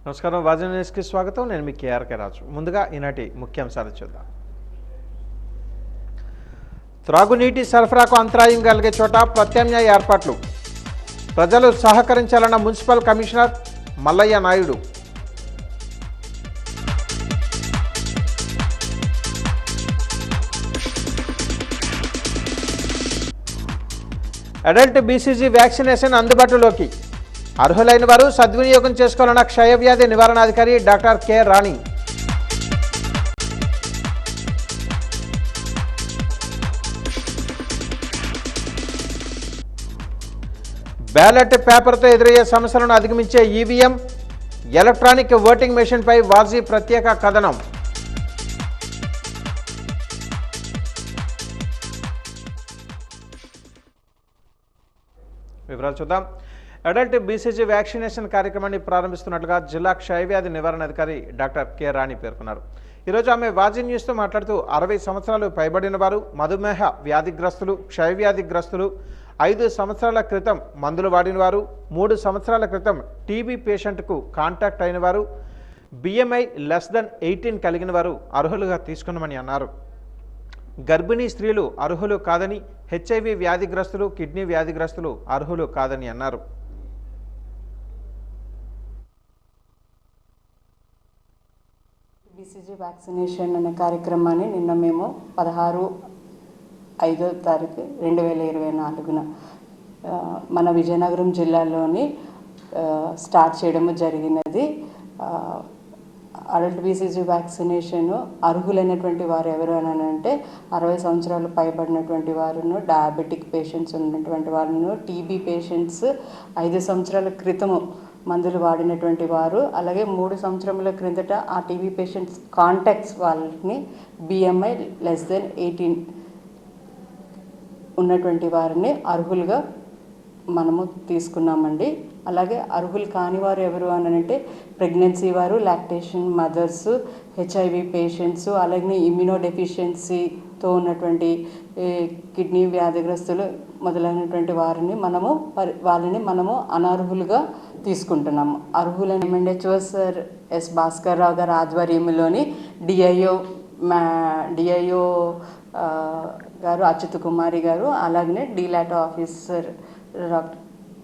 నమస్కారం, వాజన్ న్యూస్కి స్వాగతం. నేను మీ కేఆర్కే రాజు. ముందుగా ఈనాటి ముఖ్యాంశాలు చూద్దాం. త్రాగునీటి సరఫరాకు అంతరాయం కలిగే చోట ప్రత్యామ్నాయ ఏర్పాట్లు. ప్రజలు సహకరించాలన్న municipal commissioner Mallayya Naidu. Adult BCG vaccination అందుబాటులోకి. అర్హులైన వారు సద్వినియోగం చేసుకోవాలన్న క్షయవ్యాధి నివారణాధికారి డాక్టర్ కె రాణి. బ్యాలెట్ పేపర్తో ఎదురయ్యే సమస్యలను అధిగమించే ఈవీఎం, ఎలక్ట్రానిక్ ఓటింగ్ మెషిన్పై వాజీ ప్రత్యేక కథనం. వివరాలు చూద్దాం. అడల్ట్ బీసీజీ వ్యాక్సినేషన్ కార్యక్రమాన్ని ప్రారంభిస్తున్నట్లుగా జిల్లా క్షయవ్యాధి నివారణాధికారి డాక్టర్ కె రాణి పేర్కొన్నారు. ఈరోజు ఆమె వాజీ న్యూస్తో మాట్లాడుతూ 60 సంవత్సరాలు పైబడిన వారు, మధుమేహ వ్యాధిగ్రస్తులు, క్షయవ్యాధిగ్రస్తులు, 5 సంవత్సరాల క్రితం మందులు వాడిన వారు, 3 సంవత్సరాల క్రితం టీబీ పేషెంట్కు కాంటాక్ట్ అయిన వారు, బిఎంఐ <18 కలిగిన వారు అర్హులుగా తీసుకున్నామని అన్నారు. గర్భిణీ స్త్రీలు అర్హులు కాదని, హెచ్ఐవి వ్యాధిగ్రస్తులు, కిడ్నీ వ్యాధిగ్రస్తులు అర్హులు కాదని అన్నారు. బీసీజీ వ్యాక్సినేషన్ అనే కార్యక్రమాన్ని నిన్న మేము 16/5/2024 మన విజయనగరం జిల్లాలోని స్టార్ట్ చేయడం జరిగినది. అడల్ట్ బీసీజీ వ్యాక్సినేషన్ అర్హులైనటువంటి వారు ఎవరు అని అంటే 60 సంవత్సరాలు పైబడినటువంటి వారును, డయాబెటిక్ పేషెంట్స్ ఉన్నటువంటి వారును, టీబీ పేషెంట్స్ 5 సంవత్సరాల క్రితము మందులు వాడినటువంటి వారు, అలాగే 3 సంవత్సరముల క్రిందట ఆ టీబీ పేషెంట్స్ కాంటాక్ట్స్ వాళ్ళని బిఎంఐ <18 ఉన్నటువంటి వారిని అర్హులుగా మనము తీసుకున్నామండి. అలాగే అర్హులు కాని వారు ఎవరు అని అంటే ప్రెగ్నెన్సీ వారు, లాక్టేషన్ మదర్స్, హెచ్ఐవి పేషెంట్స్, అలాగే ఇమ్యూనో డెఫిషియన్సీతో ఉన్నటువంటి కిడ్నీ వ్యాధిగ్రస్తులు మొదలైనటువంటి వాళ్ళని మనము అనర్హులుగా తీసుకుంటున్నాము. అర్హులైన ఎంఎండ్హెచ్ఓ సార్ ఎస్ భాస్కర్ రావు గారి ఆధ్వర్యంలోని డిఐఓ గారు అచ్యుత్ కుమారి గారు, అలాగనే డీలాటో ఆఫీసర్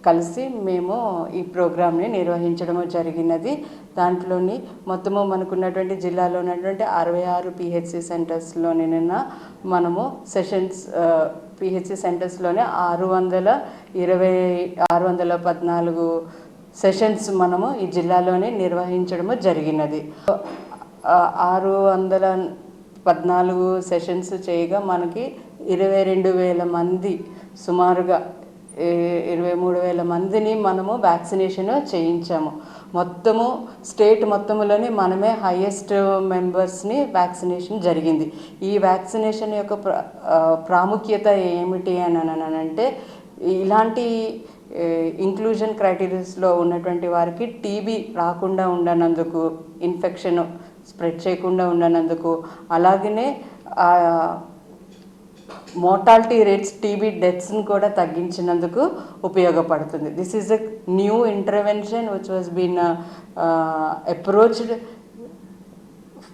కలిసి మేము ఈ ప్రోగ్రామ్ని నిర్వహించడం జరిగినది. దాంట్లోని మొత్తము మనకున్నటువంటి జిల్లాలో ఉన్నటువంటి 66 పిహెచ్సి సెంటర్స్లోని నిన్న మనము సెషన్స్ పిహెచ్సి సెంటర్స్లోనే 614 సెషన్స్ మనము ఈ జిల్లాలోనే నిర్వహించడము జరిగినది. 614 సెషన్స్ చేయగా మనకి 22,000 మంది, సుమారుగా 23,000 మందిని మనము వ్యాక్సినేషన్ చేయించాము. మొత్తము స్టేట్ మొత్తంలోనే మనమే హైయెస్ట్ మెంబర్స్ని వ్యాక్సినేషన్ జరిగింది. ఈ వ్యాక్సినేషన్ యొక్క ప్రాముఖ్యత ఏమిటి అని అంటే, ఇలాంటి ఇంక్లూజన్ క్రైటీరియాస్లో ఉన్నటువంటి వారికి టీబీ రాకుండా ఉండనందుకు, ఇన్ఫెక్షన్ స్ప్రెడ్ చేయకుండా ఉండనందుకు, అలాగనే మోర్టాలిటీ రేట్స్, టీబీ డెత్స్ని కూడా తగ్గించినందుకు ఉపయోగపడుతుంది. This is a new intervention which was been approached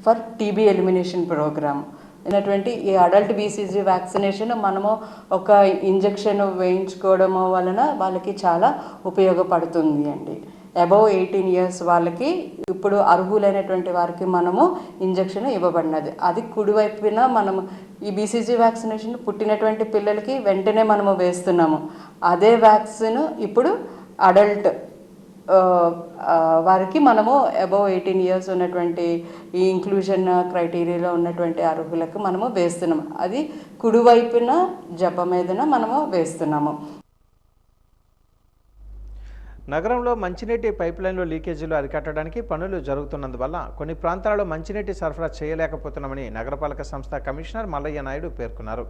for TB elimination program. అయినటువంటి ఈ అడల్ట్ బీసీజీ వ్యాక్సినేషన్ మనము ఒక ఇంజెక్షన్ వేయించుకోవడం వలన వాళ్ళకి చాలా ఉపయోగపడుతుంది అండి. అబవ్ 18 years వాళ్ళకి ఇప్పుడు అర్హులైనటువంటి వారికి మనము ఇంజెక్షన్ ఇవ్వబడినది. అది కుడివైపున మనము ఈ బీసీజీ వ్యాక్సినేషన్ పుట్టినటువంటి పిల్లలకి వెంటనే మనము వేస్తున్నాము. అదే వ్యాక్సిన్ ఇప్పుడు అడల్ట్ వారికి మనము అబవ్ 18 years ఉన్నటువంటి ఈ ఇంక్లూజన్ క్రైటీరియాలో ఉన్నటువంటి అర్హులకు మనము వేస్తున్నాము. అది కుడివైపున జబ్బ మీదన మనము వేస్తున్నాము. నగరంలో మంచినీటి పైప్లైన్లో లీకేజీలు అరికట్టడానికి పనులు జరుగుతున్నందువల్ల కొన్ని ప్రాంతాలలో మంచినీటి సరఫరా చేయలేకపోతున్నామని నగరపాలక సంస్థ కమిషనర్ మల్లయ్య నాయుడు పేర్కొన్నారు.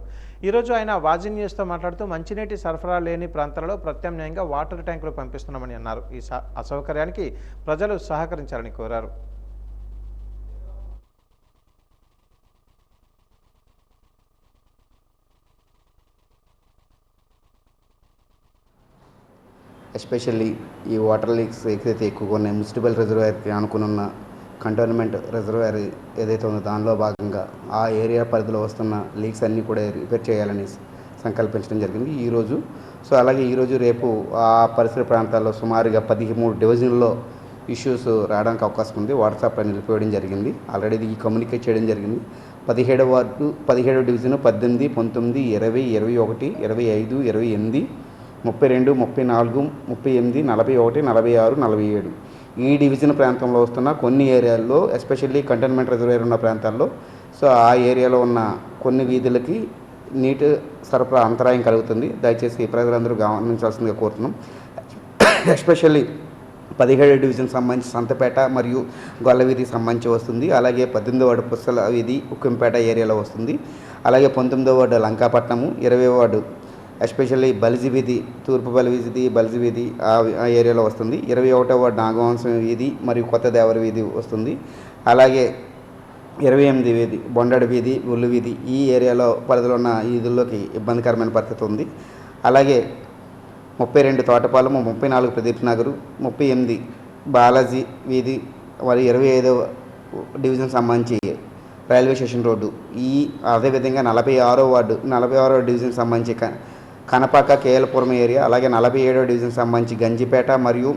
ఈరోజు ఆయన వాజీ న్యూస్తో మాట్లాడుతూ మంచినీటి సరఫరా లేని ప్రాంతాలలో ప్రత్యామ్నాయంగా వాటర్ ట్యాంకులు పంపిస్తున్నామని అన్నారు. ఈ అసౌకర్యానికి ప్రజలు సహకరించాలని కోరారు. ఎస్పెషల్లీ ఈ వాటర్ లీక్స్ ఏదైతే ఎక్కువగా ఉన్నాయి, మున్సిపల్ రిజర్వాయర్కి ఆనుకున్న కంటోన్మెంట్ రిజర్వాయర్ ఏదైతే ఉందో దానిలో భాగంగా ఆ ఏరియా పరిధిలో వస్తున్న లీక్స్ అన్నీ కూడా రిపేర్ చేయాలని సంకల్పించడం జరిగింది ఈరోజు. సో అలాగే ఈరోజు రేపు ఆ పరిసర ప్రాంతాల్లో సుమారుగా 13 డివిజన్లో ఇష్యూస్ రావడానికి అవకాశం ఉంది. వాటర్ సప్లై నిలిపివేయడం జరిగింది. ఆల్రెడీ ఇది కమ్యూనికేట్ చేయడం జరిగింది. 17వ వార్డు, 17వ డివిజన్, 18, 19, 20, 21, 25, 28, 32, 34, 38, 41, 46, 47 ఈ డివిజన్ ప్రాంతంలో వస్తున్న కొన్ని ఏరియాల్లో, ఎస్పెషల్లీ కంటోన్మెంట్ రిజర్వాయర్ ఉన్న ప్రాంతాల్లో, సో ఆ ఏరియాలో ఉన్న కొన్ని వీధులకి నీటి సరఫరా అంతరాయం కలుగుతుంది. దయచేసి ప్రజలందరూ గమనించాల్సిందిగా కోరుతున్నాం. ఎస్పెషల్లీ 17వ డివిజన్ సంబంధించి సంతపేట మరియు గొల్ల వీధికి సంబంధించి వస్తుంది. అలాగే 18వ వార్డు పుస్తల వీధి ఉక్కంపేట ఏరియాలో వస్తుంది. అలాగే 19వ వార్డు లంకాపట్నము, 20వ వార్డు ఎస్పెషల్లీ బలిజీ వీధి, తూర్పు బలిజీ వీధి ఆ ఏరియాలో వస్తుంది. 21వ వార్డు నాగవంశం వీధి మరియు కొత్త దేవర వీధి వస్తుంది. అలాగే 28 వీధి బొండాడు వీధి, ఉల్లు వీధి ఈ ఏరియాలో పరిధిలో ఉన్న వీధుల్లోకి ఇబ్బందికరమైన పరిస్థితి ఉంది. అలాగే 32 తోటపాలెము, 34 ప్రదీప్ నగరు, 38 బాలాజీ వీధి మరియు 25వ డివిజన్ సంబంధించి రైల్వే స్టేషన్ రోడ్డు అదేవిధంగా 46వ వార్డు, 46వ డివిజన్ సంబంధించి కనపాక కేఎల్పురం ఏరియా, అలాగే 47వ డివిజన్ సంబంధించి గంజిపేట మరియు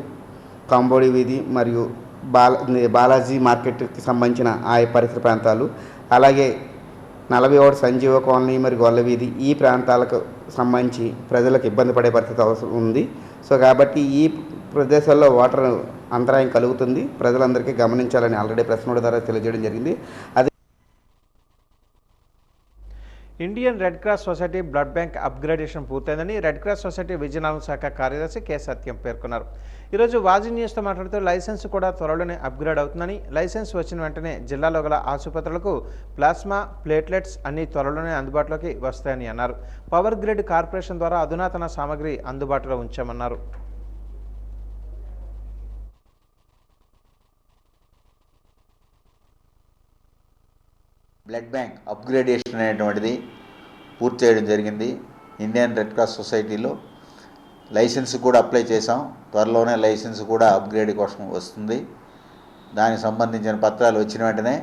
కాంబోడి వీధి మరియు బాలాజీ మార్కెట్కి సంబంధించిన ఆ పరిసర ప్రాంతాలు, అలాగే 41 సంజీవ కాలనీ మరియు గొల్ల వీధి ఈ ప్రాంతాలకు సంబంధించి ప్రజలకు ఇబ్బంది పడే పరిస్థితి అవసరం ఉంది. సో కాబట్టి ఈ ప్రదేశాల్లో వాటర్ అంతరాయం కలుగుతుంది. ప్రజలందరికీ గమనించాలని ఆల్రెడీ ప్రెస్ నోట్ ద్వారా తెలియజేయడం జరిగింది. అదే Indian red cross society blood bank upgradation పూర్తయిందని రెడ్ క్రాస్ సొసైటీ విజయనగరం శాఖ కార్యదర్శి కె సత్యం పేర్కొన్నారు. ఈరోజు వాజీ న్యూస్తో మాట్లాడుతూ లైసెన్స్ కూడా త్వరలోనే అప్గ్రేడ్ అవుతుందని, లైసెన్స్ వచ్చిన వెంటనే జిల్లాలో గల ఆసుపత్రులకు ప్లాస్మా, ప్లేట్లెట్స్ అన్ని త్వరలోనే అందుబాటులోకి వస్తాయని అన్నారు. పవర్ గ్రిడ్ కార్పొరేషన్ ద్వారా అధునాతన సామగ్రి అందుబాటులో ఉంచామన్నారు. బ్లడ్ బ్యాంక్ అప్గ్రేడేషన్ అనేటువంటిది పూర్తి చేయడం జరిగింది. ఇండియన్ రెడ్ క్రాస్ సొసైటీలో లైసెన్స్ కూడా అప్లై చేసాం. త్వరలోనే లైసెన్స్ కూడా అప్గ్రేడ్ కోసం వస్తుంది. దానికి సంబంధించిన పత్రాలు వచ్చిన వెంటనే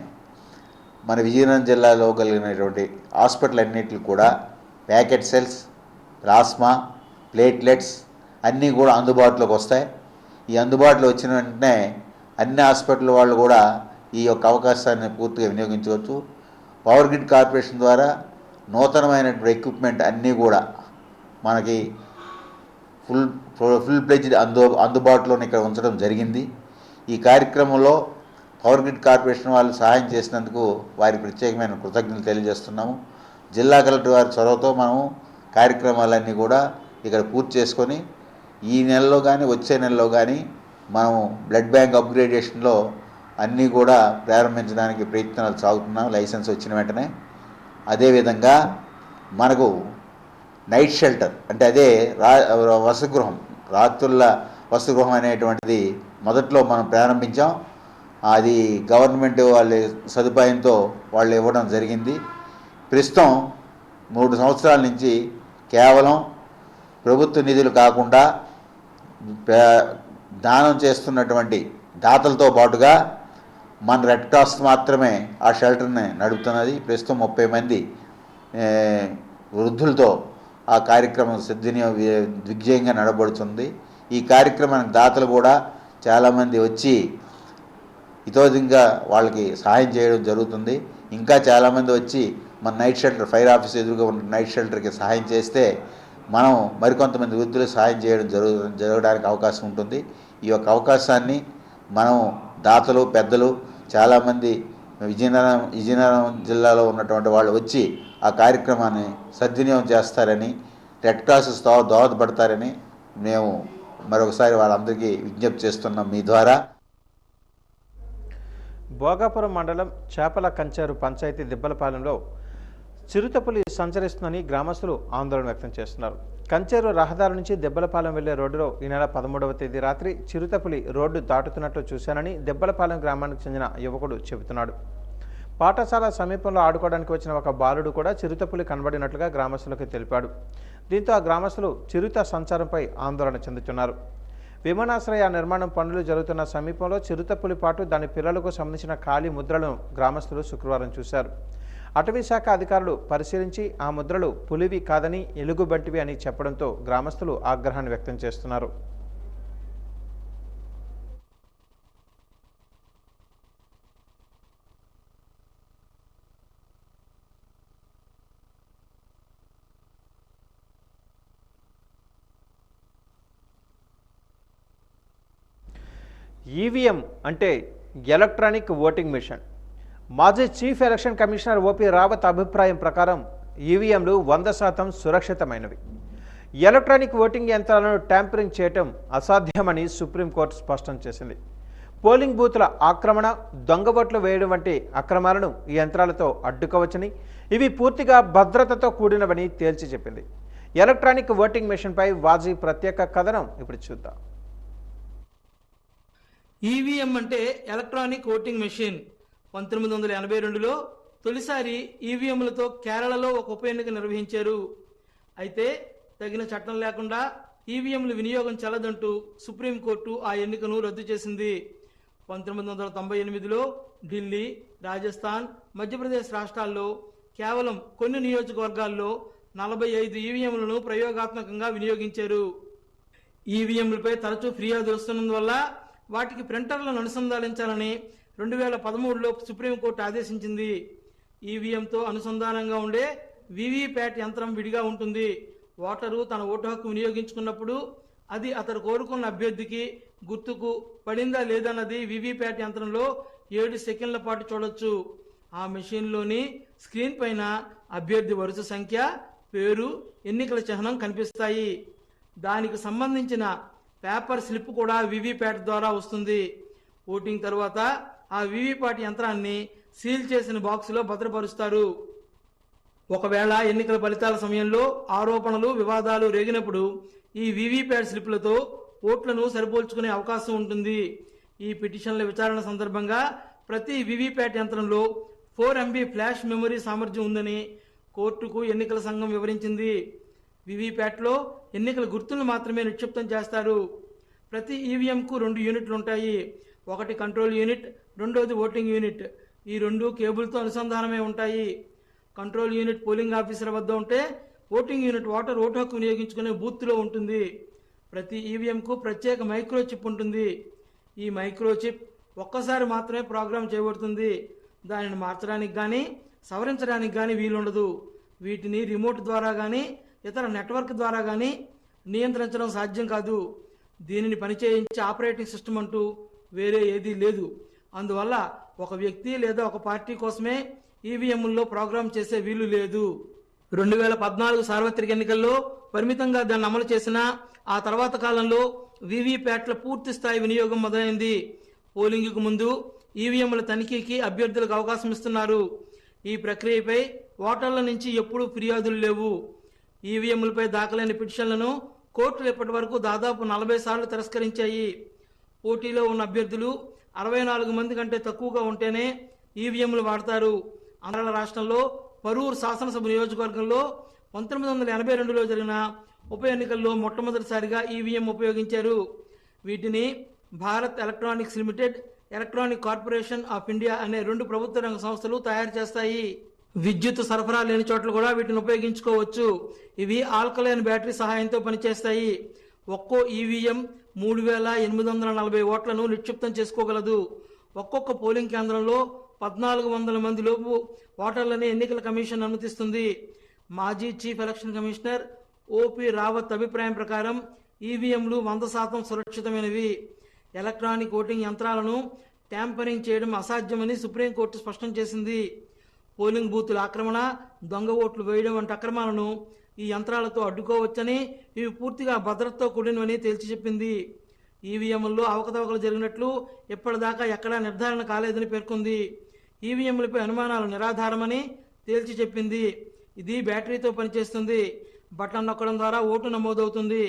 మన విజయనగరం జిల్లాలో కలిగినటువంటి హాస్పిటల్ అన్నింటికి కూడా ప్యాకెట్ సెల్స్, ప్లాస్మా, ప్లేట్లెట్స్ అన్నీ కూడా అందుబాటులోకి వస్తాయి. ఈ అందుబాటులో వచ్చిన వెంటనే అన్ని హాస్పిటల్ వాళ్ళు కూడా ఈ యొక్క అవకాశాన్ని పూర్తిగా వినియోగించవచ్చు. పవర్ గ్రిడ్ కార్పొరేషన్ ద్వారా నూతనమైనటువంటి ఎక్విప్మెంట్ అన్నీ కూడా మనకి ఫుల్ ప్లెజ్డ్ అందుబాటులో ఇక్కడ ఉంచడం జరిగింది. ఈ కార్యక్రమంలో పవర్ గ్రిడ్ కార్పొరేషన్ వాళ్ళు సహాయం చేసినందుకు వారికి ప్రత్యేకమైన కృతజ్ఞతలు తెలియజేస్తున్నాము. జిల్లా కలెక్టర్ వారి చొరవతో మనము కార్యక్రమాలన్నీ కూడా ఇక్కడ పూర్తి చేసుకొని ఈ నెలలో కానీ వచ్చే నెలలో కానీ మనము బ్లడ్ బ్యాంక్ అప్గ్రేడేషన్లో అన్నీ కూడా ప్రారంభించడానికి ప్రయత్నాలు సాగుతున్నాం లైసెన్స్ వచ్చిన వెంటనే. అదేవిధంగా మనకు నైట్ షెల్టర్ అంటే అదే వసతిగృహం, రాత్రుల వసతిగృహం అనేటువంటిది మొదట్లో మనం ప్రారంభించాం. అది గవర్నమెంట్ వాళ్ళ సదుపాయంతో వాళ్ళు ఇవ్వడం జరిగింది. ప్రస్తుతం 3 సంవత్సరాల నుంచి కేవలం ప్రభుత్వ నిధులు కాకుండా దానం చేస్తున్నటువంటి దాతలతో పాటుగా మన రెడ్ క్రాస్ మాత్రమే ఆ షెల్టర్ని నడుపుతున్నది. ప్రస్తుతం 30 మంది వృద్ధులతో ఆ కార్యక్రమం దిగ్విజయంగా నడబడుతుంది. ఈ కార్యక్రమానికి దాతలు కూడా చాలామంది వచ్చి ఇతోదిగా వాళ్ళకి సహాయం చేయడం జరుగుతుంది. ఇంకా చాలామంది వచ్చి మన నైట్ షెల్టర్, ఫైర్ ఆఫీస్ ఎదురుగా ఉన్న నైట్ షెల్టర్కి సహాయం చేస్తే మనం మరికొంతమంది వృద్ధులు సహాయం చేయడం జరగడానికి అవకాశం ఉంటుంది. ఈ యొక్క అవకాశాన్ని మనం దాతలు, పెద్దలు చాలామంది విజయనగరం జిల్లాలో ఉన్నటువంటి వాళ్ళు వచ్చి ఆ కార్యక్రమాన్ని సద్వినియోగం చేస్తారని, రెడ్ క్రాసెస్ దోహదపడతారని మేము మరొకసారి వాళ్ళందరికీ విజ్ఞప్తి చేస్తున్నాం మీ ద్వారా. భోగాపురం మండలం చేపల కంచేరు పంచాయతీ దిబ్బలపాలెంలో చిరుతపులి సంచరిస్తుందని గ్రామస్తులు ఆందోళన వ్యక్తం చేస్తున్నారు. కంచేరు రహదారి నుంచి దెబ్బలపాలెం వెళ్లే రోడ్డులో ఈ నెల 13వ తేదీ రాత్రి చిరుతపులి రోడ్డు దాటుతున్నట్లు చూశానని దెబ్బలపాలెం గ్రామానికి చెందిన యువకుడు చెబుతున్నాడు. పాఠశాల సమీపంలో ఆడుకోవడానికి వచ్చిన ఒక బాలుడు కూడా చిరుతపులి కనబడినట్లుగా గ్రామస్తులకు తెలిపాడు. దీంతో ఆ గ్రామస్తులు చిరుత సంచారంపై ఆందోళన చెందుతున్నారు. విమానాశ్రయ నిర్మాణం పనులు జరుగుతున్న సమీపంలో చిరుతపులి పాటు దాని పిల్లలకు సంబంధించిన ఖాళీ ముద్రలను గ్రామస్తులు శుక్రవారం చూశారు. అటవీ శాఖ అధికారులు పరిశీలించి ఆ ముద్రలు పులివి కాదని ఎలుగుబంటివి అని చెప్పడంతో గ్రామస్తులు ఆగ్రహాన్ని వ్యక్తం చేస్తున్నారు. ఈవీఎం అంటే ఎలక్ట్రానిక్ ఓటింగ్ మిషన్. మాజీ chief election commissioner OP Rawat అభిప్రాయం ప్రకారం ఈవీఎంలు 100% సురక్షితమైనవి. ఎలక్ట్రానిక్ ఓటింగ్ యంత్రాలను ట్యాంపరింగ్ చేయటం అసాధ్యమని సుప్రీంకోర్టు స్పష్టం చేసింది. పోలింగ్ బూత్ల ఆక్రమణ, దొంగ ఓట్లు వేయడం వంటి అక్రమాలను ఈ యంత్రాలతో అడ్డుకోవచ్చని, ఇవి పూర్తిగా భద్రతతో కూడినవని తేల్చి చెప్పింది. ఎలక్ట్రానిక్ ఓటింగ్ మిషన్పై వాజీ ప్రత్యేక కథనం ఇప్పుడు చూద్దాం. ఈవీఎం అంటే ఎలక్ట్రానిక్ ఓటింగ్ మెషిన్. 1982లో తొలిసారి ఈవీఎంలతో కేరళలో ఒక ఉప ఎన్నిక నిర్వహించారు. అయితే తగిన చట్టం లేకుండా ఈవీఎంల వినియోగం చెల్లదంటూ సుప్రీంకోర్టు ఆ ఎన్నికను రద్దు చేసింది. 1998లో ఢిల్లీ, రాజస్థాన్, మధ్యప్రదేశ్ రాష్ట్రాల్లో కేవలం కొన్ని నియోజకవర్గాల్లో 45 ఈవీఎంలను ప్రయోగాత్మకంగా వినియోగించారు. ఈవీఎంలపై తరచూ ఫిర్యాదులు వస్తున్నందువల్ల వాటికి ప్రింటర్లను అనుసంధానించాలని 2013లో సుప్రీంకోర్టు ఆదేశించింది. ఈవీఎంతో అనుసంధానంగా ఉండే వీవీప్యాట్ యంత్రం విడిగా ఉంటుంది. ఓటరు తన ఓటు హక్కు వినియోగించుకున్నప్పుడు అది అతడు కోరుకున్న అభ్యర్థికి గుర్తుకు పడిందా లేదన్నది వీవీప్యాట్ యంత్రంలో 7 సెకండ్ల పాటు చూడొచ్చు. ఆ మెషిన్లోని స్క్రీన్ పైన అభ్యర్థి వరుస సంఖ్య, పేరు, ఎన్నికల చిహ్నం కనిపిస్తాయి. దానికి సంబంధించిన పేపర్ స్లిప్ కూడా వీవీప్యాట్ ద్వారా వస్తుంది. ఓటింగ్ తర్వాత ఆ వీవీప్యాట్ యంత్రాన్ని సీల్ చేసిన బాక్సులో భద్రపరుస్తారు. ఒకవేళ ఎన్నికల ఫలితాల సమయంలో ఆరోపణలు, వివాదాలు రేగినప్పుడు ఈ వీవీప్యాట్ స్లిప్లతో ఓట్లను సరిపోల్చుకునే అవకాశం ఉంటుంది. ఈ పిటిషన్ల విచారణ సందర్భంగా ప్రతి వీవీప్యాట్ యంత్రంలో 4 MB ఫ్లాష్ మెమరీ సామర్థ్యం ఉందని కోర్టుకు ఎన్నికల సంఘం వివరించింది. వీవీప్యాట్లో ఎన్నికల గుర్తులను మాత్రమే నిక్షిప్తం చేస్తారు. ప్రతి ఈవీఎంకు 2 యూనిట్లు ఉంటాయి. ఒకటి కంట్రోల్ యూనిట్, రెండోది ఓటింగ్ యూనిట్. ఈ 2 కేబుల్తో అనుసంధానమే ఉంటాయి. కంట్రోల్ యూనిట్ పోలింగ్ ఆఫీసర్ వద్ద ఉంటే, ఓటింగ్ యూనిట్ ఓటర్ ఓటు హక్కు వినియోగించుకునే బూత్లో ఉంటుంది. ప్రతి ఈవీఎంకు ప్రత్యేక మైక్రోచిప్ ఉంటుంది. ఈ మైక్రోచిప్ ఒక్కసారి మాత్రమే ప్రోగ్రామ్ చేయబడుతుంది. దానిని మార్చడానికి కానీ సవరించడానికి కానీ వీలుండదు. వీటిని రిమోట్ ద్వారా కానీ ఇతర నెట్వర్క్ ద్వారా కానీ నియంత్రించడం సాధ్యం కాదు. దీనిని పనిచేయించే ఆపరేటింగ్ సిస్టమ్ అంటూ వేరే ఏదీ లేదు. అందువల్ల ఒక వ్యక్తి లేదా ఒక పార్టీ కోసమే ఈవీఎంల్లో ప్రోగ్రామ్ చేసే వీలు లేదు. 2014 సార్వత్రిక ఎన్నికల్లో పరిమితంగా దాన్ని అమలు చేసిన ఆ తర్వాత కాలంలో వీవీప్యాట్ల పూర్తి స్థాయి వినియోగం మొదలైంది. పోలింగ్కు ముందు ఈవీఎంల తనిఖీకి అభ్యర్థులకు అవకాశం ఇస్తున్నారు. ఈ ప్రక్రియపై ఓటర్ల నుంచి ఎప్పుడూ ఫిర్యాదులు లేవు. ఈవీఎంలపై దాఖలైన పిటిషన్లను కోర్టులు ఇప్పటి వరకు దాదాపు 40 సార్లు తిరస్కరించాయి. పోటీలో ఉన్న అభ్యర్థులు 64 మంది కంటే తక్కువగా ఉంటేనే ఈవీఎంలు వాడతారు. ఆంధ్ర రాష్ట్రంలో పరూరు శాసనసభ నియోజకవర్గంలో 1982లో జరిగిన ఉప ఎన్నికల్లో మొట్టమొదటిసారిగా ఈవీఎం ఉపయోగించారు. వీటిని Bharat electronics limited, electronic corporation of India అనే 2 ప్రభుత్వ రంగ సంస్థలు తయారు చేస్తాయి. విద్యుత్ సరఫరా లేని చోట్ల కూడా వీటిని ఉపయోగించుకోవచ్చు. ఇవి ఆల్కలైన్ బ్యాటరీ సహాయంతో పనిచేస్తాయి. ఒక్కో ఈవీఎం 3840 ఓట్లను నిక్షిప్తం చేసుకోగలదు. ఒక్కొక్క పోలింగ్ కేంద్రంలో 1400 మంది లోపు ఓటర్లని ఎన్నికల కమిషన్ అనుమతిస్తుంది. మాజీ chief election commissioner OP Rawat అభిప్రాయం ప్రకారం ఈవీఎంలు 100% సురక్షితమైనవి. ఎలక్ట్రానిక్ ఓటింగ్ యంత్రాలను ట్యాంపరింగ్ చేయడం అసాధ్యమని సుప్రీంకోర్టు స్పష్టం చేసింది. పోలింగ్ బూతుల ఆక్రమణ, దొంగ ఓట్లు వేయడం వంటి అక్రమాలను ఈ యంత్రాలతో అడ్డుకోవచ్చని, ఇవి పూర్తిగా భద్రతతో కూడినవని తేల్చి చెప్పింది. ఈవీఎంల్లో అవకతవకలు జరిగినట్లు ఇప్పటిదాకా ఎక్కడా నిర్ధారణ కాలేదని పేర్కొంది. ఈవీఎంలపై అనుమానాలు నిరాధారమని తేల్చి చెప్పింది. ఇది బ్యాటరీతో పనిచేస్తుంది. బటన్ నొక్కడం ద్వారా ఓటు నమోదవుతుంది.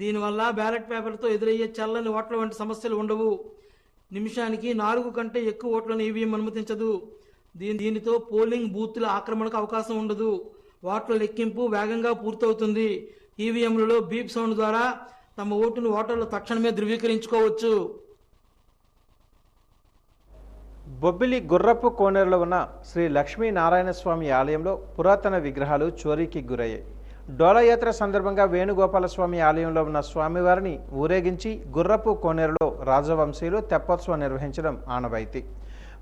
దీనివల్ల బ్యాలెట్ పేపర్తో ఎదురయ్యే చల్లని ఓట్ల వంటి సమస్యలు ఉండవు. నిమిషానికి 4 కంటే ఎక్కువ ఓట్లను ఈవీఎం అనుమతించదు. దీనితో పోలింగ్ బూత్ల ఆక్రమణకు అవకాశం ఉండదు. ఓట్ల లెక్కింపు వేగంగా పూర్తవుతుంది. ఈవీఎంలలో బీప్ సౌండ్ ద్వారా తమ ఓటును ఓటర్లు తక్షణమే ధృవీకరించుకోవచ్చు. బొబ్బిలి గుర్రపు కోనేరులో ఉన్న శ్రీ లక్ష్మీనారాయణస్వామి ఆలయంలో పురాతన విగ్రహాలు చోరీకి గురయ్యాయి. డోలాయాత్ర సందర్భంగా వేణుగోపాలస్వామి ఆలయంలో ఉన్న స్వామివారిని ఊరేగించి గుర్రపు కోనేరులో రాజవంశీయులు తెప్పోత్సవం నిర్వహించడం ఆనవాయితీ.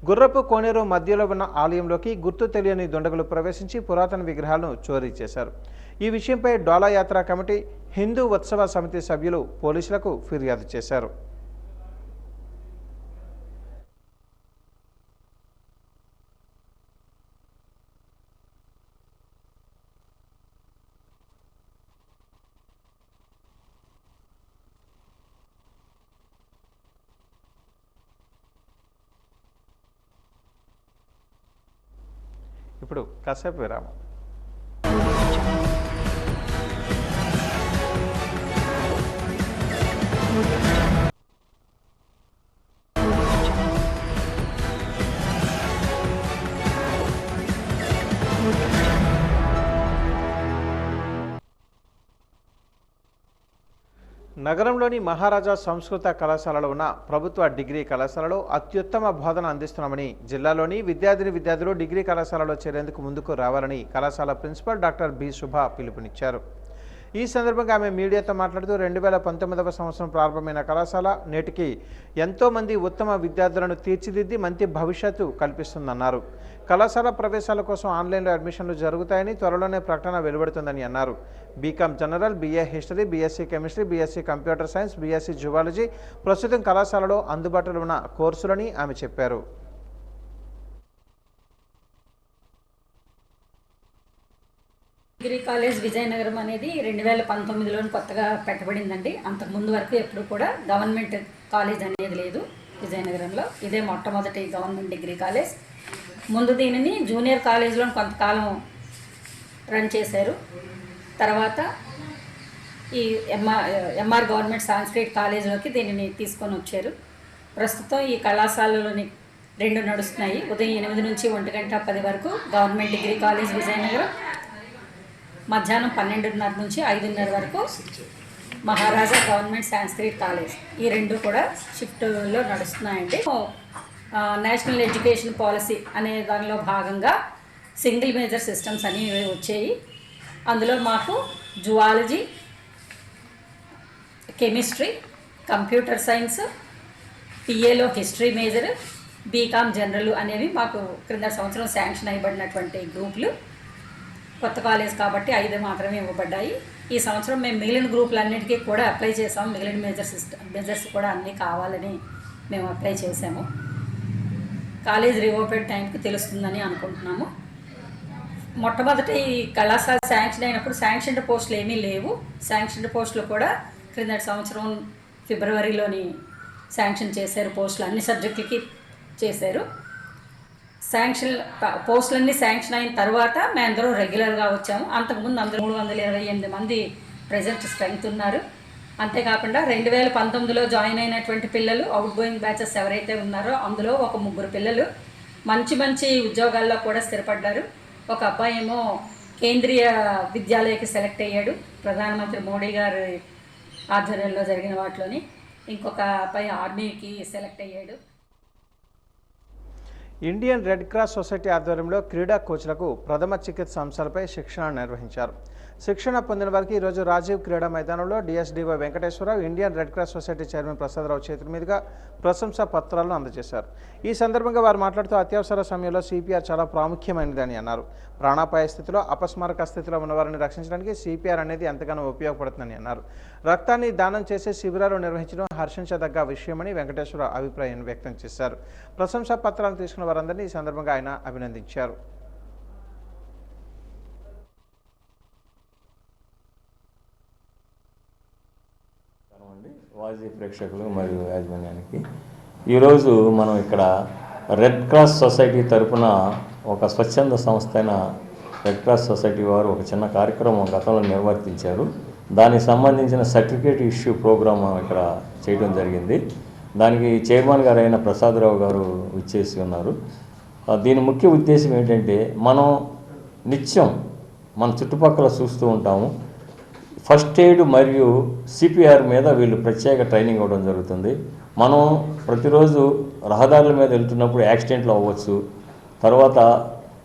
గుర్రపు కోనేరు మధ్యలో ఉన్న ఆలయంలోకి గుర్తు తెలియని దుండగులు ప్రవేశించి పురాతన విగ్రహాలను చోరీ చేశారు. ఈ విషయంపై డోలాయాత్ర కమిటీ, హిందూ ఉత్సవ సమితి సభ్యులు పోలీసులకు ఫిర్యాదు చేశారు. ఇప్పుడు కాసేపు విరామం. నగరంలోని మహారాజా సంస్కృత కళాశాలలో ఉన్న ప్రభుత్వ డిగ్రీ కళాశాలలో అత్యుత్తమ బోధన అందిస్తున్నామని, జిల్లాలోని విద్యార్థులు డిగ్రీ కళాశాలలో చేరేందుకు ముందుకు రావాలని కళాశాల ప్రిన్సిపల్ డాక్టర్ బి శుభ పిలుపునిచ్చారు. ఈ సందర్భంగా ఆమె మీడియాతో మాట్లాడుతూ 2019వ సంవత్సరం ప్రారంభమైన కళాశాల నేటికి ఎంతోమంది ఉత్తమ విద్యార్థులను తీర్చిదిద్ది మంచి భవిష్యత్తు కల్పిస్తుందన్నారు. కళాశాల ప్రవేశాల కోసం ఆన్లైన్లో అడ్మిషన్లు జరుగుతాయని, త్వరలోనే ప్రకటన వెలువడుతుందని అన్నారు. BCom general, BA history, BSc chemistry, BSc computer science, BSc zoology ప్రస్తుతం కళాశాలలో అందుబాటులో ఉన్న కోర్సులని ఆమె చెప్పారు. డిగ్రీ కాలేజ్ విజయనగరం అనేది 2019లో కొత్తగా పెట్టబడిందండి. అంతకుముందు వరకు ఎప్పుడు కూడా గవర్నమెంట్ కాలేజ్ అనేది లేదు విజయనగరంలో. ఇదే మొట్టమొదటి గవర్నమెంట్ డిగ్రీ కాలేజ్. ముందు దీనిని జూనియర్ కాలేజ్లో కొంతకాలం రన్ చేశారు. తర్వాత ఈ ఎంఆర్ గవర్నమెంట్ సాంస్క్రిట్ కాలేజ్లోకి దీనిని తీసుకొని వచ్చారు. ప్రస్తుతం ఈ కళాశాలలోని 2 నడుస్తున్నాయి. ఉదయం 8 నుంచి 1:10 వరకు గవర్నమెంట్ డిగ్రీ కాలేజ్ విజయనగరం, మధ్యాహ్నం 12:30 నుంచి 5:30 వరకు మహారాజా గవర్నమెంట్ సాంస్క్రిట్ కాలేజ్. ఈ 2 కూడా షిఫ్ట్లో నడుస్తున్నాయండి. నేషనల్ ఎడ్యుకేషన్ పాలసీ అనే దానిలో భాగంగా సింగిల్ మేజర్ సిస్టమ్స్ అనేవి వచ్చాయి. అందులో మాకు జువాలజీ, కెమిస్ట్రీ, కంప్యూటర్ సైన్స్, పిఏలో హిస్టరీ మేజర్, బీకామ్ జనరల్ అనేవి మాకు క్రింద సంవత్సరం శాంక్షన్ అయ్యబడినటువంటి గ్రూపులు. కొత్త కాలేజ్ కాబట్టి 5 మాత్రమే ఇవ్వబడ్డాయి. ఈ సంవత్సరం మేము మిగిలిన గ్రూపులన్నిటికీ కూడా అప్లై చేసాము. మిగిలిన మేజర్స్ కూడా అన్నీ కావాలని మేము అప్లై చేసాము. కాలేజ్ రీఓపెన్ టైంకి తెలుస్తుందని అనుకుంటున్నాము. మొట్టమొదటి కళాశాల శాంక్షన్ అయినప్పుడు శాంక్షన్డ్ పోస్టులు ఏమీ లేవు. శాంక్షన్డ్ పోస్టులు కూడా క్రిందటి సంవత్సరం ఫిబ్రవరిలోని శాంక్షన్ చేశారు. పోస్టులు అన్ని సబ్జెక్టులకి చేశారు. పోస్టులన్నీ శాంక్షన్ అయిన తర్వాత మేము అందరం రెగ్యులర్గా వచ్చాము. అంతకుముందు అందరూ 328 మంది ప్రజెంట్ స్ట్రెంగ్త్ ఉన్నారు. అంతేకాకుండా 2019లో జాయిన్ అయినటువంటి పిల్లలు, అవుట్ గోయింగ్ బ్యాచెస్ ఎవరైతే ఉన్నారో అందులో ఒక 3 పిల్లలు మంచి ఉద్యోగాల్లో కూడా స్థిరపడ్డారు. ఒక అబ్బాయి ఏమో కేంద్రీయ విద్యాలయకి సెలెక్ట్ అయ్యాడు, ప్రధానమంత్రి మోడీ గారి ఆధ్వర్యంలో జరిగిన వాటిలోని. ఇంకొక అబ్బాయి ఆర్మీకి సెలెక్ట్ అయ్యాడు. ఇండియన్ రెడ్ క్రాస్ సొసైటీ ఆధ్వర్యంలో క్రీడా కోచ్లకు ప్రథమ చికిత్స అంశాలపై శిక్షణ నిర్వహించారు. శిక్షణ పొందిన వారికి ఈరోజు రాజీవ్ క్రీడా మైదానంలో DSDO Venkateswararao, Indian red cross society chairman Prasadarao చేతుల మీదుగా ప్రశంసా పత్రాలను అందజేశారు. ఈ సందర్భంగా వారు మాట్లాడుతూ అత్యవసర సమయంలో సిపిఆర్ చాలా ప్రాముఖ్యమైనదని అన్నారు. ప్రాణాపాయ స్థితిలో, అపస్మారక స్థితిలో ఉన్నవారిని రక్షించడానికి సిపిఆర్ అనేది ఎంతగానో ఉపయోగపడుతుందని అన్నారు. రక్తాన్ని దానం చేసే శిబిరాలు నిర్వహించడం హర్షించదగ్గ విషయమని వెంకటేశ్వరరావు అభిప్రాయం వ్యక్తం చేశారు. ప్రశంసా పత్రాలను తీసుకున్న వారందరినీ ఈ సందర్భంగా ఆయన అభినందించారు. అండి వాజీ ప్రేక్షకులు మరియు యాజమాన్యానికి. ఈరోజు మనం ఇక్కడ రెడ్ క్రాస్ సొసైటీ తరఫున ఒక స్వచ్ఛంద సంస్థ అయిన రెడ్ క్రాస్ సొసైటీ వారు ఒక చిన్న కార్యక్రమం గతంలో నిర్వర్తించారు. దానికి సంబంధించిన సర్టిఫికేట్ ఇష్యూ ప్రోగ్రామ్ ఇక్కడ చేయడం జరిగింది. దానికి చైర్మన్ గారు అయిన ప్రసాదరావు గారు ఇచ్చేసి ఉన్నారు. దీని ముఖ్య ఉద్దేశం ఏంటంటే మనం నిత్యం మన చుట్టుపక్కల చూస్తూ ఉంటాము. ఫస్ట్ ఎయిడ్ మరియు సిపిఆర్ మీద వీళ్ళు ప్రత్యేక ట్రైనింగ్ ఇవ్వడం జరుగుతుంది. మనం ప్రతిరోజు రహదారుల మీద వెళ్తున్నప్పుడు యాక్సిడెంట్లు అవ్వచ్చు, తర్వాత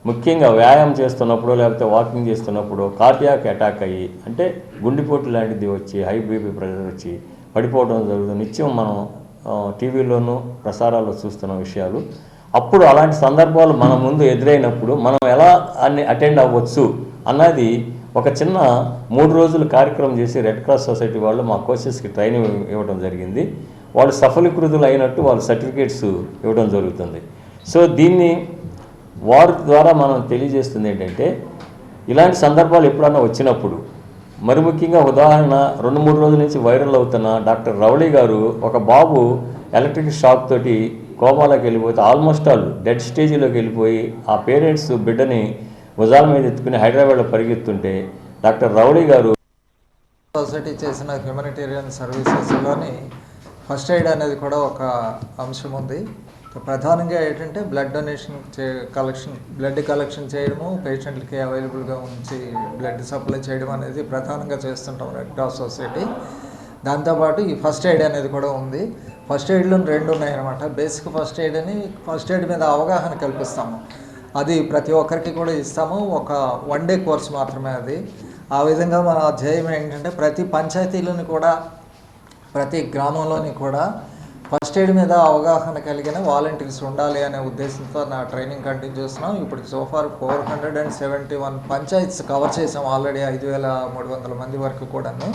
ముఖ్యంగా వ్యాయామం చేస్తున్నప్పుడు లేకపోతే వాకింగ్ చేస్తున్నప్పుడు కార్డియాక్ అటాక్ అయ్యి అంటే గుండెపోటు లాంటిది వచ్చి హై బీపీ ప్రెషర్ వచ్చి పడిపోవడం జరుగుతుంది. నిత్యం మనం టీవీలోనూ ప్రసారాల్లో చూస్తున్న విషయాలు. అప్పుడు అలాంటి సందర్భాలు మన ముందు ఎదురైనప్పుడు మనం ఎలా అటెండ్ అవ్వచ్చు అన్నది ఒక చిన్న 3 రోజులు కార్యక్రమం చేసి రెడ్ క్రాస్ సొసైటీ వాళ్ళు మా కోచెస్కి ట్రైనింగ్ ఇవ్వడం జరిగింది. వాళ్ళు సఫలీకృతులు అయినట్టు వాళ్ళు సర్టిఫికేట్స్ ఇవ్వడం జరుగుతుంది. సో దీన్ని వారి ద్వారా మనం తెలియజేస్తుంది ఏంటంటే ఇలాంటి సందర్భాలు ఎప్పుడన్నా వచ్చినప్పుడు మరి ముఖ్యంగా ఉదాహరణ 2-3 రోజుల నుంచి వైరల్ అవుతున్న డాక్టర్ రవళి గారు ఒక బాబు ఎలక్ట్రిక్ షాక్ తోటి కోమాలోకి వెళ్ళిపోతే ఆల్మోస్ట్ ఆల్ డెడ్ స్టేజ్లోకి వెళ్ళిపోయి ఆ పేరెంట్స్ బిడ్డని భుజాల మీద ఎత్తుకుని హైదరాబాద్లో పరిగెత్తుంటే డాక్టర్ రవళి గారు సొసైటీ చేసిన హ్యూమనిటేరియన్ సర్వీసెస్లోని ఫస్ట్ ఎయిడ్ అనేది కూడా ఒక అంశం ఉంది. ప్రధానంగా ఏంటంటే బ్లడ్ డొనేషన్ బ్లడ్ కలెక్షన్ చేయడము, పేషెంట్లకి అవైలబుల్గా ఉంచి బ్లడ్ సప్లై చేయడం అనేది ప్రధానంగా చేస్తుంటాం రెడ్ క్రాస్ సొసైటీ. దాంతోపాటు ఈ ఫస్ట్ ఎయిడ్ అనేది కూడా ఉంది. ఫస్ట్ ఎయిడ్లో 2 ఉన్నాయన్నమాట. బేసిక్ ఫస్ట్ ఎయిడ్ అని ఫస్ట్ ఎయిడ్ మీద అవగాహన కల్పిస్తాము. అది ప్రతి ఒక్కరికి కూడా ఇస్తాము. ఒక 1 డే కోర్స్ మాత్రమే అది. ఆ విధంగా మన ధ్యేయం ఏంటంటే ప్రతి పంచాయతీలోని కూడా ప్రతి గ్రామంలోని కూడా ఫస్ట్ ఎయిడ్ మీద అవగాహన కలిగిన వాలంటీర్స్ ఉండాలి అనే ఉద్దేశంతో నా ట్రైనింగ్ కంటిన్యూ చేస్తున్నాం. ఇప్పుడు సోఫార్ 471 పంచాయత్స్ కవర్ చేసాం ఆల్రెడీ 5,300 మంది వరకు కూడాను.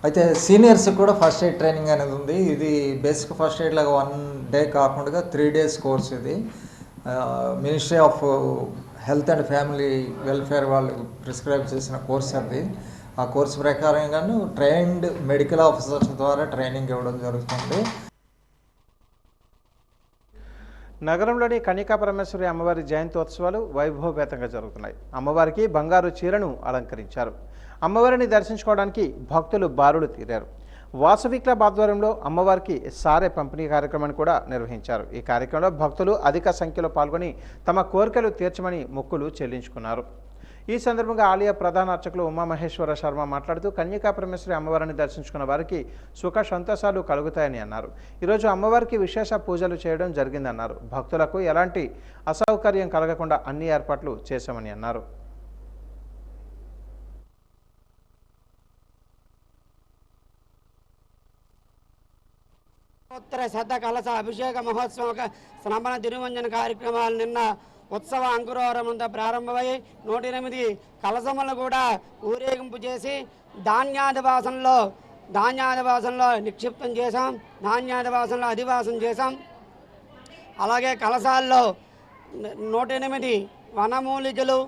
అయితే సీనియర్స్కి కూడా ఫస్ట్ ఎయిడ్ ట్రైనింగ్ అనేది ఉంది. ఇది బేసిక్ ఫస్ట్ ఎయిడ్ లాగా 1 డే కాకుండా 3 days కోర్స్. ఇది ministry of health and family welfare వాళ్ళు ప్రిస్క్రైబ్ చేసిన కోర్స్ అది. ఆ కోర్సు ప్రకారంగాను ట్రైన్డ్ మెడికల్ ఆఫీసర్స్ ద్వారా ట్రైనింగ్ ఇవ్వడం జరుగుతుంది. నగరంలోని కన్యకా పరమేశ్వరి అమ్మవారి జయంతోత్సవాలు వైభవపేతంగా జరుగుతున్నాయి. అమ్మవారికి బంగారు చీరను అలంకరించారు. అమ్మవారిని దర్శించుకోవడానికి భక్తులు బారులు తీరారు. వాసవి క్లబ్ ఆధ్వర్యంలో అమ్మవారికి సారె పంపిణీ కార్యక్రమాన్ని కూడా నిర్వహించారు. ఈ కార్యక్రమంలో భక్తులు అధిక సంఖ్యలో పాల్గొని తమ కోరికలు తీర్చమని మొక్కులు చెల్లించుకున్నారు. ఈ సందర్భంగా ఆలయ ప్రధాన అర్చకులు ఉమామహేశ్వర శర్మ మాట్లాడుతూ కన్యకా పరమేశ్వరి అమ్మవారిని దర్శించుకున్న వారికి సుఖ సంతోషాలు కలుగుతాయని అన్నారు. ఈరోజు అమ్మవారికి విశేష పూజలు చేయడం జరిగిందన్నారు. భక్తులకు ఎలాంటి అసౌకర్యం కలగకుండా అన్ని ఏర్పాట్లు చేశామని అన్నారు. ఉత్తర శత కలశ అభిషేక మహోత్సవ స్నాపన తిరువంజన కార్యక్రమాలు నిన్న ఉత్సవ అంకురోరంతో ప్రారంభమై 108 కలశములను కూడా ఊరేగింపు చేసి ధాన్యాదివాసంలో నిక్షిప్తం చేశాం. ధాన్యాదివాసంలో అధివాసం చేశాం. అలాగే కలశాల్లో 108 వనమూలికలు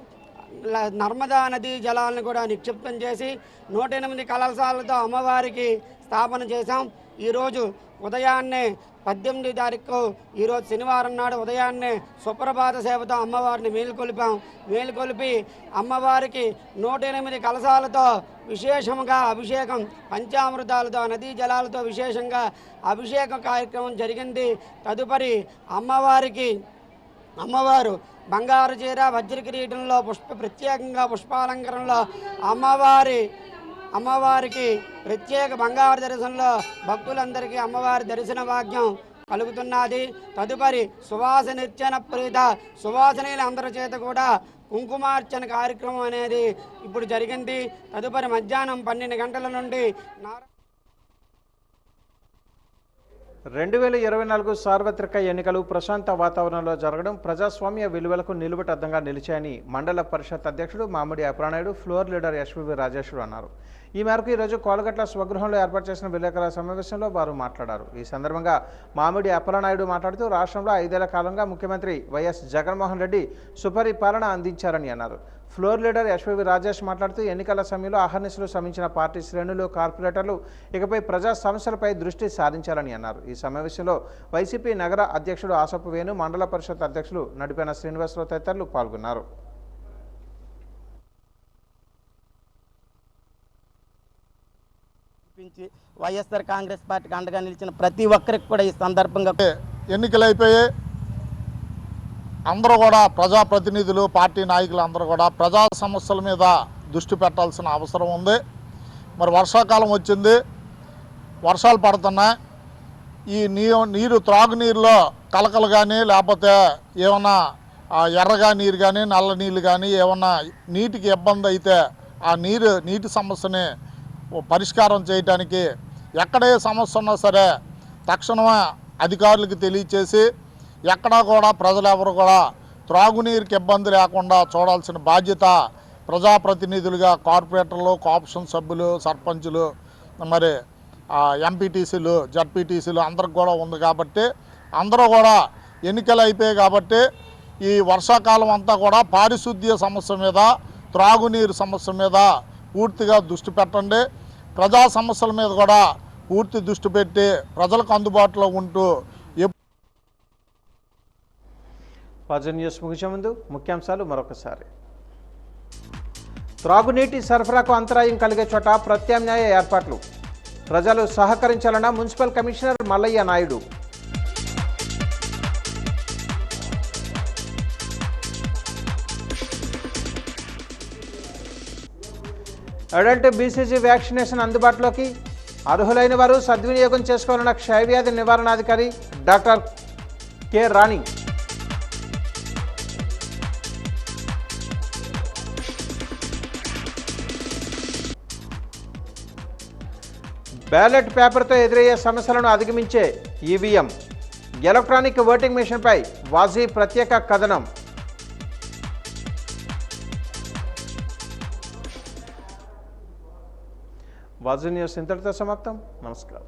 నర్మదా నదీ జలాలను కూడా నిక్షిప్తం చేసి 108 కలశాలతో అమ్మవారికి స్థాపన చేశాం. ఈరోజు ఉదయాన్నే 18వ తారీఖు ఈరోజు శనివారం నాడు ఉదయాన్నే సుప్రభాత సేవతో అమ్మవారిని మేలుకొలిపి అమ్మవారికి 108 కలశాలతో విశేషంగా అభిషేకం పంచామృతాలతో నదీ జలాలతో విశేషంగా అభిషేక కార్యక్రమం జరిగింది. తదుపరి అమ్మవారు బంగారు చీర వజ్ర కిరీటంలో ప్రత్యేకంగా పుష్పాలంకరణలో అమ్మవారికి ప్రత్యేక బంగారు దర్శనంలో భక్తులందరికీ అమ్మవారి దర్శన భాగ్యం కలుగుతున్నది. తదుపరి సువాసనిర్చన ప్రీత సువాసనీయుల అందరి చేత కూడా కుంకుమార్చన కార్యక్రమం అనేది ఇప్పుడు జరిగింది. తదుపరి మధ్యాహ్నం 12 గంటల నుండి 2024 సార్వత్రిక ఎన్నికలు ప్రశాంత వాతావరణంలో జరగడం ప్రజాస్వామ్య విలువలకు నిలువటద్దంగా నిలిచాయని మండల పరిషత్ అధ్యక్షుడు మామిడి అప్రానాయుడు ఫ్లోర్ లీడర్ ఎస్వివి రాజేశ్వరు అన్నారు. ఈ మేరకు ఈరోజు కోలగట్ల స్వగృహంలో ఏర్పాటు చేసిన విలేకరుల సమావేశంలో వారు మాట్లాడారు. ఈ సందర్భంగా మామిడి అప్రానాయుడు మాట్లాడుతూ రాష్ట్రంలో 5 ఏళ్ల కాలంగా ముఖ్యమంత్రి వైఎస్ జగన్మోహన్ రెడ్డి సుపరిపాలన అందించారని అన్నారు. ఫ్లోర్ లీడర్ యశ్వవి రాజేష్ మాట్లాడుతూ ఎన్నికల సమయంలో అహర్నిశలు శ్రమించిన పార్టీ శ్రేణులు కార్పొరేటర్లు ఇకపై ప్రజా సమస్యలపై దృష్టి సారించాలని అన్నారు. ఈ సమావేశంలో వైసీపీ నగర అధ్యక్షుడు ఆసపు వేణు, మండల పరిషత్ అధ్యక్షులు నడిపేన శ్రీనివాసరావు తదితరులు పాల్గొన్నారు. వైఎస్ఆర్ కాంగ్రెస్ పార్టీకి అండగా నిలిచిన ప్రతి ఒక్కరికి కూడా ఈ సందర్భంగా ఎన్నికలు అయిపోయి అందరూ కూడా ప్రజాప్రతినిధులు పార్టీ నాయకులు అందరూ కూడా ప్రజా సమస్యల మీద దృష్టి పెట్టాల్సిన అవసరం ఉంది. మరి వర్షాకాలం వచ్చింది, వర్షాలు పడుతున్నాయి. ఈ నీరు త్రాగునీరులో కలకలు కానీ లేకపోతే ఏమన్నా ఎర్రగా నీరు కానీ నల్ల నీళ్ళు కానీ ఏమన్నా నీటికి ఇబ్బంది అయితే ఆ నీటి సమస్యని పరిష్కారం చేయడానికి ఎక్కడే సమస్య ఉన్నా సరే తక్షణమే అధికారులకు తెలియచేసి ఎక్కడా కూడా ప్రజలెవరు కూడా త్రాగునీరుకి ఇబ్బంది లేకుండా చూడాల్సిన బాధ్యత ప్రజాప్రతినిధులుగా కార్పొరేటర్లు, కోఆప్షన్ సభ్యులు, సర్పంచులు, మరి ఎంపీటీసీలు, జడ్పీటీసీలు అందరికి కూడా ఉంది. కాబట్టి అందరూ కూడా ఎన్నికలు అయిపోయాయి కాబట్టి ఈ వర్షాకాలం అంతా కూడా పారిశుద్ధ్య సమస్య మీద, త్రాగునీరు సమస్య మీద పూర్తిగా దృష్టి పెట్టండి. ప్రజా సమస్యల మీద కూడా పూర్తి దృష్టి పెట్టి ప్రజలకు అందుబాటులో ఉంటూ పజన్ న్యూస్ ముగించే ముందు ముఖ్యాంశాలు మరొకసారి. త్రాగునీటి సరఫరాకు అంతరాయం కలిగే చోట ప్రత్యామ్నాయ ఏర్పాట్లు, ప్రజలు సహకరించాలన్న municipal commissioner Mallayya Naidu. Adult BCG vaccination అందుబాటులోకి, అర్హులైన వారు సద్వినియోగం చేసుకోవాలన్న క్షయవ్యాధి నివారణాధికారి డాక్టర్ కె రాణి. బ్యాలెట్ పేపర్తో ఎదురయ్యే సమస్యలను అధిగమించే ఈవీఎం, ఎలక్ట్రానిక్ ఓటింగ్ మిషన్పై వాజీ ప్రత్యేక కథనం. వాజీ న్యూస్ ఇంతటితో సమాప్తం. నమస్కారం.